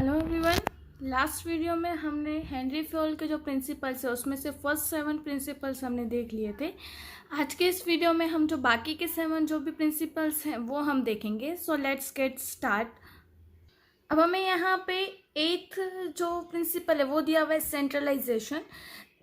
Hello everyone. Last video में हमने Henry Fayol के जो प्रिंसिपल्स है उसमें से फर्स्ट 7 प्रिंसिपल्स हमने देख लिए थे। आज के इस वीडियो में हम जो बाकी के 7 जो भी प्रिंसिपल्स हैं वो हम देखेंगे। So let's get start. अब हमें यहाँ पे 8th जो प्रिंसिपल है वो दिया हुआ है centralisation.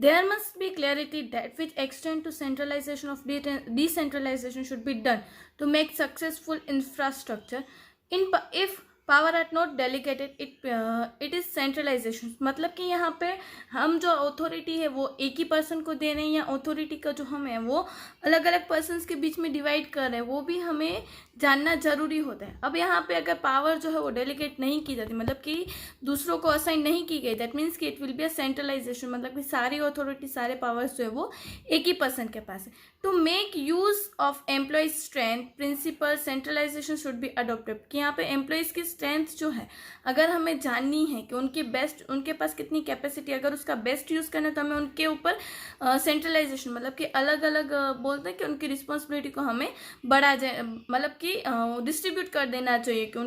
There must be clarity that which extent to centralization of decentralization should be done to make successful infrastructure. If power are not delegated, it is centralization. मतलब कि यहाँ पे हम जो अथॉरिटी है वो एक ही पर्सन को दे रहे हैं या अथॉरिटी का जो हम है वो अलग अलग पर्सन्स के बीच में डिवाइड कर रहे हैं, वो भी हमें जानना जरूरी होता है। अब यहाँ पे अगर पावर जो है वो डेलीगेट नहीं की जाती, मतलब कि दूसरों को असाइन नहीं की गई, दैट मीन्स कि it will be a centralisation, मतलब कि सारी अथॉरिटी सारे पावर्स जो है वो एक ही पर्सन के पास है। To make use of employees strength principle centralisation should be adopted. कि यहाँ पे एम्प्लॉयज की स्ट्रेंथ जो है अगर हमें जाननी है कि उनके पास कितनी कैपेसिटी, अगर उसका बेस्ट यूज करना है तो हमें उनके ऊपर सेंट्रलाइजेशन मतलब कि अलग अलग बोलते हैं कि उनकी रिस्पॉन्सिबिलिटी को हमें बढ़ा जाए, मतलब कि डिस्ट्रीब्यूट कर देना चाहिए कि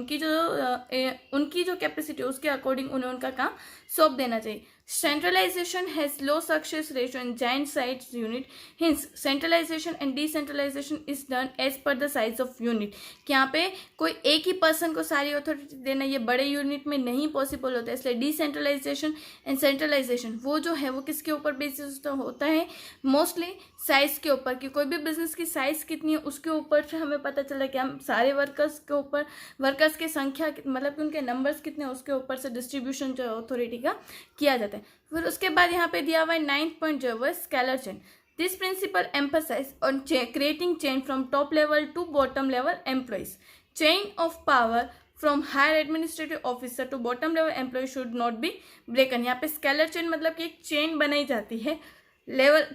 उनकी जो कैपेसिटी है उसके अकॉर्डिंग उन्हें उनका काम सौंप देना चाहिए। Centralization has low success ratio in giant size unit. Hence, centralization and decentralization is done as per the size of unit. कि यहाँ पे कोई एक ही पर्सन को सारी अथॉरिटी देना ये बड़े यूनिट में नहीं पॉसिबल होता है, इसलिए डिसेंट्रलाइजेशन एंड सेंट्रलाइजेशन वो जो है वो किसके ऊपर बेसिस होता है, मोस्टली साइज के ऊपर, कि कोई भी बिजनेस की साइज कितनी है उसके ऊपर से हमें पता चला कि हम सारे वर्कर्स के ऊपर, वर्कर्स की संख्या मतलब कि उनके नंबर्स कितने उसके ऊपर से डिस्ट्रीब्यूशन जो अथॉरिटी का किया जाता है। फिर उसके बाद यहाँ पे दिया हुआ है 9th पॉइंट जो है scalar chain. This principle emphasise on creating chain from top level to bottom level employees. Chain of power from higher administrative officer to bottom level employee should not be broken. यहाँ पे scalar chain मतलब कि एक chain बनाई जाती है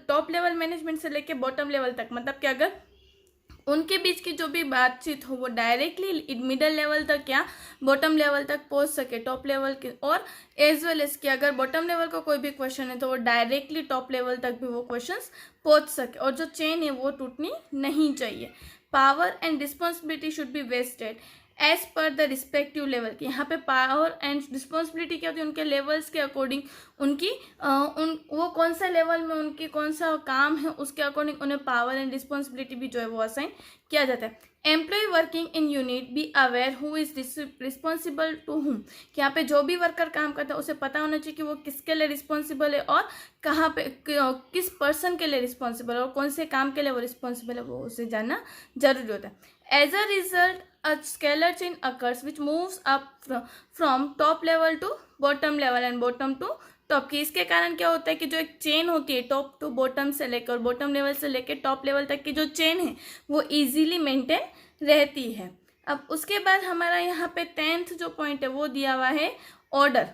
top level management से लेके बॉटम लेवल तक, मतलब कि अगर उनके बीच की जो भी बातचीत हो वो डायरेक्टली मिडल लेवल तक या बॉटम लेवल तक पहुंच सके, टॉप लेवल के, और एज वेल एज कि अगर बॉटम लेवल का कोई भी क्वेश्चन है तो वो डायरेक्टली टॉप लेवल तक भी वो क्वेश्चंस पहुंच सके, और जो चेन है वो टूटनी नहीं चाहिए। Power and responsibility should be vested as per the respective level. की यहाँ पे पावर एंड रिस्पॉन्सिबिलिटी क्या होती है, उनके लेवल्स के अकॉर्डिंग उनकी वो कौन सा लेवल में उनकी कौन सा काम है उसके अकॉर्डिंग उन्हें पावर एंड रिस्पॉन्सिबिलिटी भी जो है वो असाइन किया जाता है। Employee working in unit be aware who is responsible to whom. कि यहाँ पे जो भी वर्कर काम करता है उसे पता होना चाहिए कि वो किसके लिए रिस्पॉन्सिबल है और कहाँ पे किस पर्सन के लिए रिस्पॉन्सिबल है और कौन से काम के लिए वो रिस्पॉन्सिबल है, वो उसे जानना जरूरी होता है। As a result a scalar chain occurs which moves up from top level to bottom level and bottom to top। की इसके कारण क्या होता है कि जो एक चेन होती है टॉप टू बॉटम से लेकर बॉटम लेवल से लेकर टॉप लेवल तक की जो चेन है वो इजीली मेंटेन रहती है। अब उसके बाद हमारा यहाँ पे 10th जो पॉइंट है वो दिया हुआ है order.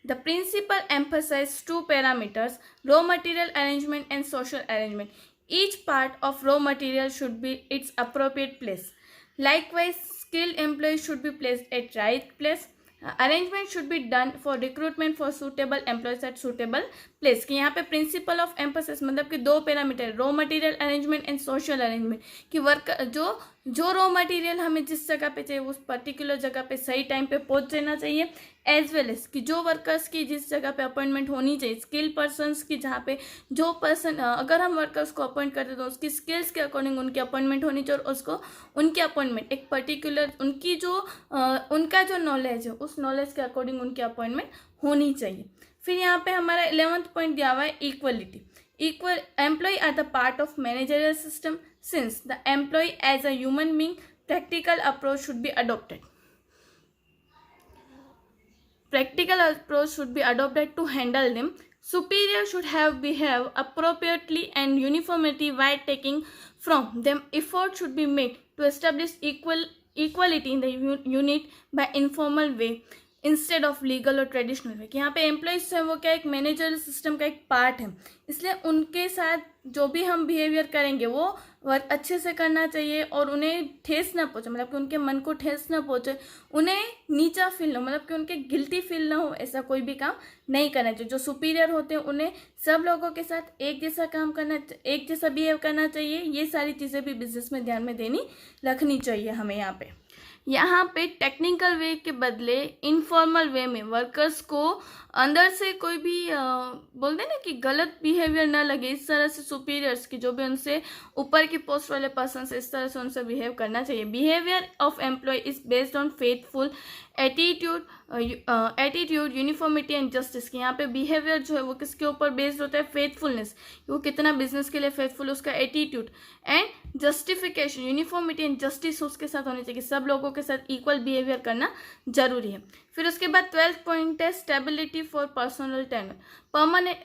The principle emphasise 2 parameters, raw material arrangement and social arrangement. Each part of raw material should be its appropriate place. Likewise, skilled employees should be placed at right place. Arrangement should be done for recruitment for suitable employees at suitable place। कि यहाँ पे principle of emphasis मतलब कि 2 parameter, raw material arrangement and social arrangement. कि work जो raw material हमें जिस जगह पे चाहिए उस पर्टिकुलर जगह पे सही टाइम पे पहुंच जाना चाहिए, एज वेल एज कि जो वर्कर्स की जिस जगह पे अपॉइंटमेंट होनी चाहिए, स्किल पर्सनस की जहाँ पे जो पर्सन अगर हम वर्कर्स को अपॉइंट करते हैं तो उसकी स्किल्स के अकॉर्डिंग उनकी अपॉइंटमेंट होनी चाहिए, और उसको उनकी अपॉइंटमेंट एक पर्टिकुलर उनकी जो उनका जो नॉलेज है उस नॉलेज के अकॉर्डिंग उनकी अपॉइंटमेंट होनी चाहिए। फिर यहाँ पे हमारा 11th पॉइंट दिया हुआ है equality. Equal employee are the part of managerial system. Since the employee as a human being, practical approach should be adopted. Practical approach should be adopted to handle them. Superior should have behave appropriately and uniformity while taking from them. Effort should be made to establish equality in the unit by informal way instead of legal और traditional way. कि यहाँ पे employees है वो क्या एक managerial system का एक पार्ट है, इसलिए उनके साथ जो भी हम बिहेवियर करेंगे वो वर्क अच्छे से करना चाहिए और उन्हें ठेस ना पहुँचे, मतलब कि उनके मन को ठेस ना पहुँचे, उन्हें नीचा फील ना हो, मतलब कि उनके गिल्टी फील ना हो, ऐसा कोई भी काम नहीं करना चाहिए। जो सुपीरियर होते हैं उन्हें सब लोगों के साथ एक जैसा काम करना, एक जैसा बिहेव करना चाहिए। ये सारी चीज़ें भी बिजनेस में ध्यान में रखनी चाहिए हमें यहाँ पे। यहाँ पे टेक्निकल वे के बदले इनफॉर्मल वे में वर्कर्स को अंदर से कोई भी बोलते हैं ना कि गलत बिहेवियर ना लगे, इस तरह से सुपीरियर्स की जो भी उनसे ऊपर की पोस्ट वाले पर्सन से इस तरह से उनसे बिहेव करना चाहिए। Behaviour of employee is based on faithful attitude uniformity and justice की यहाँ पे बिहेवियर जो है वो किसके ऊपर बेस्ड होता है, फेथफुलनेस, वो कितना बिजनेस के लिए फेथफुल, उसका attitude and justification, uniformity and justice उसके साथ होनी चाहिए, सब लोगों के साथ इक्वल बिहेवियर करना जरूरी है। फिर उसके बाद 12th पॉइंट है stability for personal tenure. Permanent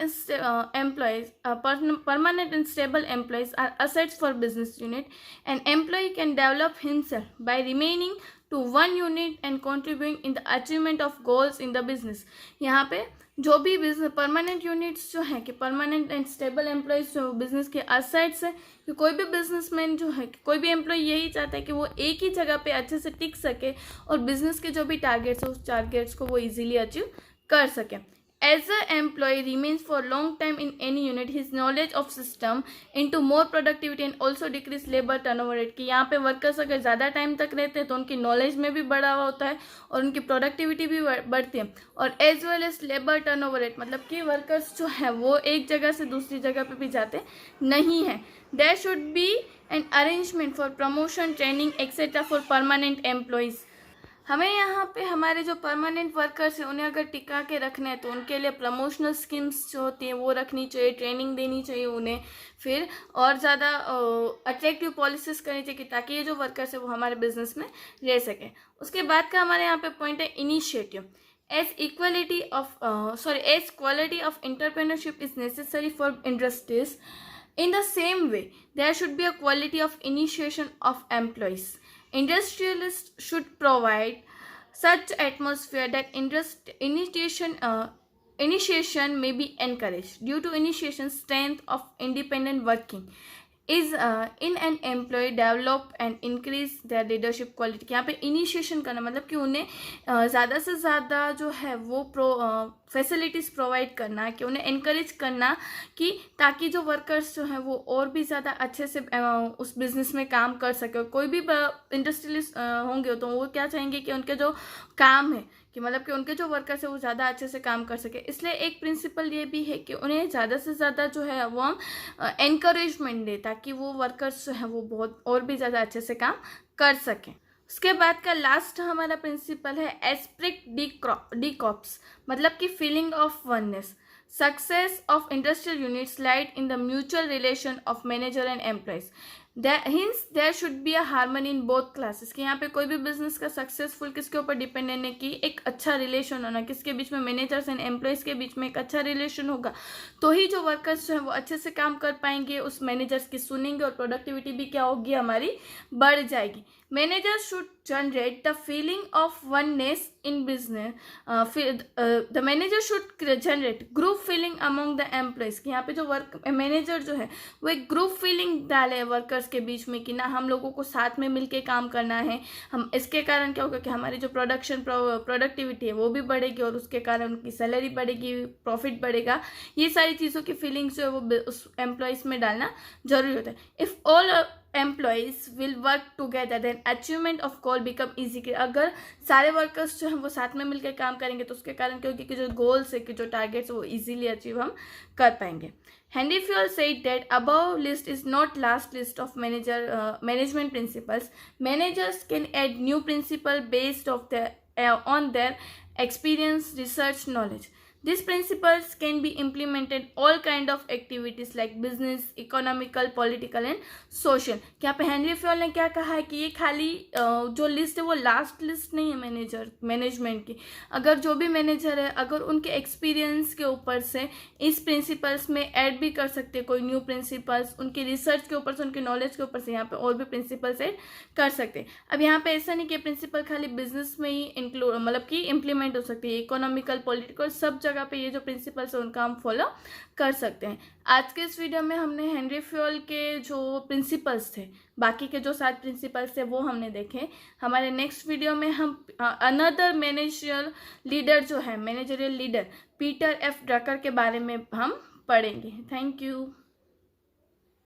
and stable employees are assets for business unit and employee can develop himself by remaining to one unit and contributing in the achievement of goals in the business। यहाँ पे जो भी business permanent units जो है कि permanent and stable employees जो business के assets है, कि कोई भी बिजनेसमैन जो है, कोई भी एम्प्लॉय यही चाहता है कि वो एक ही जगह पे अच्छे से टिक सके और बिजनेस के जो भी टारगेट्स है उस टारगेट्स को वो इजीली अचीव कर सके। As an employee remains for long time in any unit, his knowledge of system into more productivity and also decrease labor turnover rate। कि यहाँ पे वर्कर्स अगर ज़्यादा टाइम तक रहते हैं तो उनकी नॉलेज में भी बढ़ावा होता है और उनकी प्रोडक्टिविटी भी बढ़ती है, और as well as labour turnover rate, मतलब कि वर्कर्स जो है वो एक जगह से दूसरी जगह पे भी जाते नहीं हैं। There should be an arrangement for promotion, training etcetera for permanent employees. हमें यहाँ पे हमारे जो परमानेंट वर्कर्स हैं उन्हें अगर टिका के रखना है तो उनके लिए प्रमोशनल स्कीम्स जो होती हैं वो रखनी चाहिए, ट्रेनिंग देनी चाहिए उन्हें, फिर और ज़्यादा अट्रैक्टिव पॉलिसीज करनी चाहिए ताकि ये जो वर्कर्स है वो हमारे बिजनेस में रह सकें। उसके बाद का हमारे यहाँ पे पॉइंट है initiative. As quality of entrepreneurship is necessary for industries, in the same way there should be a quality of initiation of employees. Industrialists should provide such atmosphere that initiation may be encouraged. Due to initiation, strength of independent working is in an employee develop and increase their leadership quality। यहाँ पे initiation करना मतलब कि उन्हें ज़्यादा से ज़्यादा जो है वो फैसिलिटीज़ प्रोवाइड करना, कि उन्हें इनकरेज करना कि ताकि जो वर्कर्स जो हैं वो और भी ज़्यादा अच्छे से उस बिज़नेस में काम कर सके। कोई भी इंडस्ट्रियलिस्ट होंगे तो वो क्या चाहेंगे कि उनके जो काम है कि मतलब कि उनके जो वर्कर्स है वो ज़्यादा अच्छे से काम कर सके। इसलिए एक प्रिंसिपल ये भी है कि उन्हें ज़्यादा से ज़्यादा जो है वो हम एनकरेजमेंट दें ताकि वो वर्कर्स जो है वो बहुत और भी ज़्यादा अच्छे से काम कर सकें। उसके बाद का लास्ट हमारा प्रिंसिपल है एस्पेक्ट डी कॉप्स, मतलब कि feeling of oneness. Success of industrial units light in the mutual relation of manager and employees. Hence there should be a harmony in both classes. कि यहाँ पे कोई भी बिजनेस का सक्सेसफुल किसके ऊपर डिपेंडेंट है कि एक अच्छा रिलेशन होना, किसके बीच में, मैनेजर्स एंड एम्प्लॉयज के बीच में एक अच्छा रिलेशन होगा तो ही जो वर्कर्स जो है वो अच्छे से काम कर पाएंगे, उस मैनेजर्स की सुनेंगे और प्रोडक्टिविटी भी क्या होगी, हमारी बढ़ जाएगी। Managers should generate the feeling of oneness in business. The manager should generate group feeling among the employees. कि यहाँ पे जो मैनेजर जो है वो एक ग्रुप फीलिंग डाले वर्कर्स के बीच में कि ना हम लोगों को साथ में मिलके काम करना है। हम इसके कारण क्या होगा कि हमारी जो प्रोडक्टिविटी है वो भी बढ़ेगी और उसके कारण उनकी सैलरी बढ़ेगी, प्रॉफिट बढ़ेगा। ये सारी चीज़ों की फीलिंग्स जो है वो उस एम्प्लॉयज़ में डालना जरूरी होता है। If all employees will work together then achievement of goal become easy. कि अगर सारे वर्कर्स जो हैं वो साथ में मिलकर काम करेंगे तो उसके कारण क्या होगी कि जो गोल्स है, कि जो टारगेट्स वो इजीली अचीव हम कर पाएंगे। Henry Fayol said that above list is not last list of management principles. Managers can add new principle based on their experience, research, knowledge. These principles can be implemented all kind of activities like business, economical, political and social। क्या पे Henry Fayol ने क्या कहा है कि ये खाली जो लिस्ट है वो लास्ट लिस्ट नहीं है मैनेजमेंट की। अगर जो भी मैनेजर है अगर उनके एक्सपीरियंस के ऊपर से इस प्रिंसिपल्स में ऐड भी कर सकते हैं कोई न्यू प्रिंसिपल्स, उनकी रिसर्च के ऊपर से, उनकी नॉलेज के ऊपर से यहाँ पे और भी प्रिंसिपल्स ऐड कर सकते हैं। अब यहाँ पे ऐसा नहीं कि प्रिंसिपल खाली बिजनेस में ही इंक्लूड मतलब कि इम्प्लीमेंट हो सकती है, इकोनॉमिकल, पॉलिटिकल सब जगह पे ये जो प्रिंसिपल्स है उनका हम फॉलो कर सकते हैं। आज के इस वीडियो में हमने हेनरी फ्योल के जो प्रिंसिपल्स थे, बाकी के जो 7 प्रिंसिपल्स थे वो हमने देखे। हमारे नेक्स्ट वीडियो में हम अनदर मैनेजरियल लीडर जो है, managerial leader Peter F Drucker के बारे में हम पढ़ेंगे। Thank you.